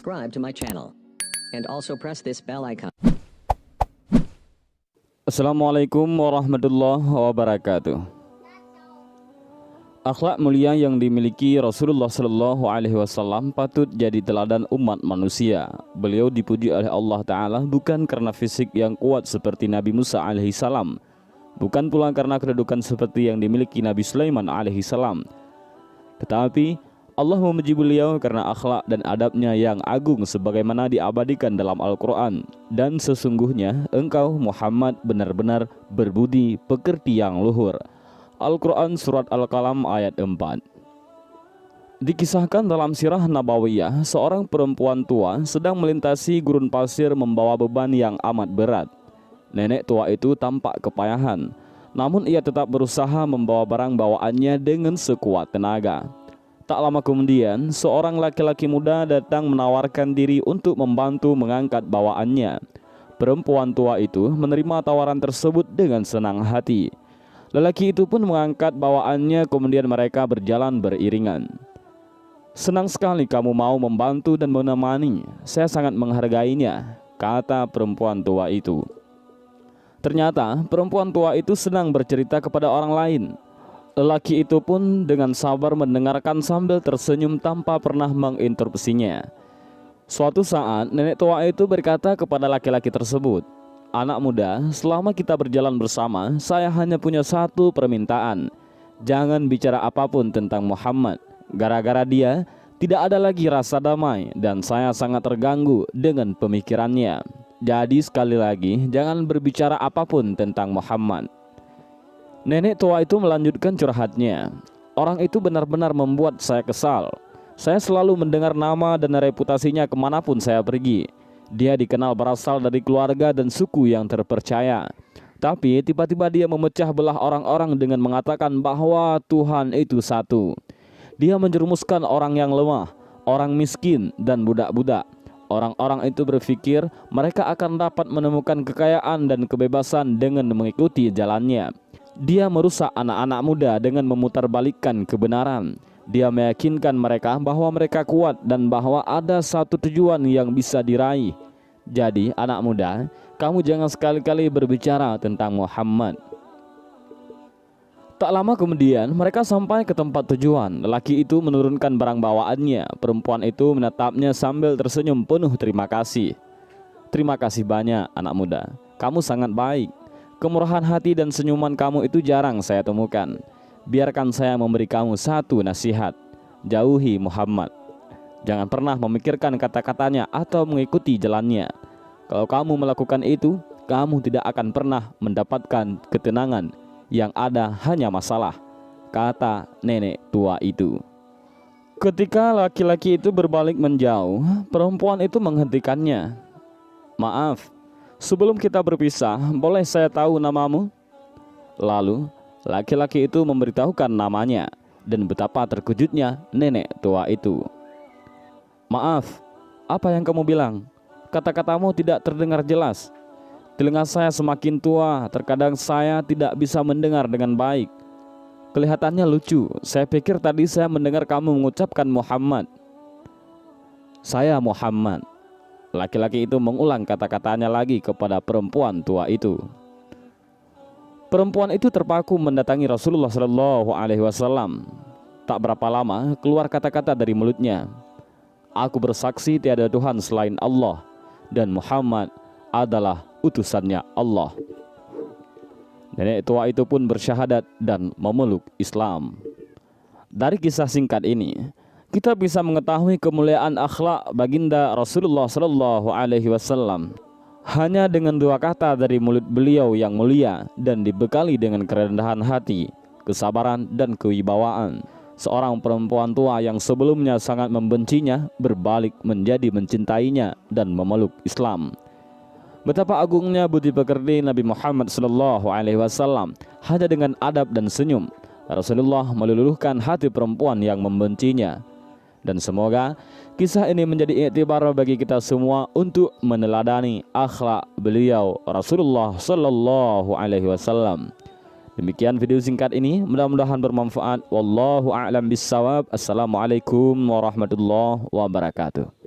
subscribe to my channel. And also press this bell icon. Assalamualaikum warahmatullahi wabarakatuh. Akhlak mulia yang dimiliki Rasulullah Shallallahu Alaihi Wasallam patut jadi teladan umat manusia. Beliau dipuji oleh Allah Ta'ala bukan karena fisik yang kuat seperti Nabi Musa alaihi salam, bukan pula karena kedudukan seperti yang dimiliki Nabi Sulaiman alaihi salam, tetapi Allah memuji beliau karena akhlak dan adabnya yang agung sebagaimana diabadikan dalam Al-Quran. Dan sesungguhnya engkau Muhammad benar-benar berbudi pekerti yang luhur. Al-Quran Surat Al-Qalam ayat 4. Dikisahkan dalam sirah Nabawiyah, seorang perempuan tua sedang melintasi gurun pasir membawa beban yang amat berat. Nenek tua itu tampak kepayahan, namun ia tetap berusaha membawa barang bawaannya dengan sekuat tenaga. Tak lama kemudian, seorang laki-laki muda datang menawarkan diri untuk membantu mengangkat bawaannya. Perempuan tua itu menerima tawaran tersebut dengan senang hati. Lelaki itu pun mengangkat bawaannya, kemudian mereka berjalan beriringan. "Senang sekali kamu mau membantu dan menemani. Saya sangat menghargainya," kata perempuan tua itu. Ternyata perempuan tua itu senang bercerita kepada orang lain. Lelaki itu pun dengan sabar mendengarkan sambil tersenyum tanpa pernah menginterupsinya. Suatu saat nenek tua itu berkata kepada laki-laki tersebut, "Anak muda, selama kita berjalan bersama, saya hanya punya satu permintaan. Jangan bicara apapun tentang Muhammad. Gara-gara dia, tidak ada lagi rasa damai dan saya sangat terganggu dengan pemikirannya. Jadi sekali lagi, jangan berbicara apapun tentang Muhammad." Nenek tua itu melanjutkan curhatnya. "Orang itu benar-benar membuat saya kesal. Saya selalu mendengar nama dan reputasinya kemanapun saya pergi. Dia dikenal berasal dari keluarga dan suku yang terpercaya. Tapi tiba-tiba dia memecah belah orang-orang dengan mengatakan bahwa Tuhan itu satu. Dia menjerumuskan orang yang lemah, orang miskin, dan budak-budak. Orang-orang itu berpikir mereka akan dapat menemukan kekayaan dan kebebasan dengan mengikuti jalannya. Dia merusak anak-anak muda dengan memutarbalikkan kebenaran. Dia meyakinkan mereka bahwa mereka kuat dan bahwa ada satu tujuan yang bisa diraih. Jadi anak muda, kamu jangan sekali-kali berbicara tentang Muhammad." Tak lama kemudian mereka sampai ke tempat tujuan. Lelaki itu menurunkan barang bawaannya. Perempuan itu menatapnya sambil tersenyum penuh terima kasih. "Terima kasih banyak anak muda. Kamu sangat baik. Kemurahan hati dan senyuman kamu itu jarang saya temukan. Biarkan saya memberi kamu satu nasihat. Jauhi Muhammad. Jangan pernah memikirkan kata-katanya atau mengikuti jalannya. Kalau kamu melakukan itu, kamu tidak akan pernah mendapatkan ketenangan. Yang ada hanya masalah," kata nenek tua itu. Ketika laki-laki itu berbalik menjauh, perempuan itu menghentikannya. "Maaf, sebelum kita berpisah, boleh saya tahu namamu?" Lalu laki-laki itu memberitahukan namanya, dan betapa terkejutnya nenek tua itu. "Maaf, apa yang kamu bilang? Kata-katamu tidak terdengar jelas. Telinga saya semakin tua, terkadang saya tidak bisa mendengar dengan baik. Kelihatannya lucu, saya pikir tadi saya mendengar kamu mengucapkan Muhammad." "Saya Muhammad." Laki-laki itu mengulang kata-katanya lagi kepada perempuan tua itu. Perempuan itu terpaku mendatangi Rasulullah Shallallahu Alaihi Wasallam. Tak berapa lama keluar kata-kata dari mulutnya, "Aku bersaksi tiada Tuhan selain Allah dan Muhammad adalah utusannya Allah." Nenek tua itu pun bersyahadat dan memeluk Islam. Dari kisah singkat ini, kita bisa mengetahui kemuliaan akhlak baginda Rasulullah Shallallahu Alaihi Wasallam. Hanya dengan dua kata dari mulut beliau yang mulia dan dibekali dengan kerendahan hati, kesabaran dan kewibawaan, seorang perempuan tua yang sebelumnya sangat membencinya berbalik menjadi mencintainya dan memeluk Islam. Betapa agungnya budi pekerti Nabi Muhammad SAW. Hanya dengan adab dan senyum, Rasulullah meluluhkan hati perempuan yang membencinya. Dan semoga kisah ini menjadi iktibar bagi kita semua untuk meneladani akhlak beliau Rasulullah SAW. Demikian video singkat ini, mudah-mudahan bermanfaat. Wallahu a'lam bissawab. Assalamualaikum warahmatullahi wabarakatuh.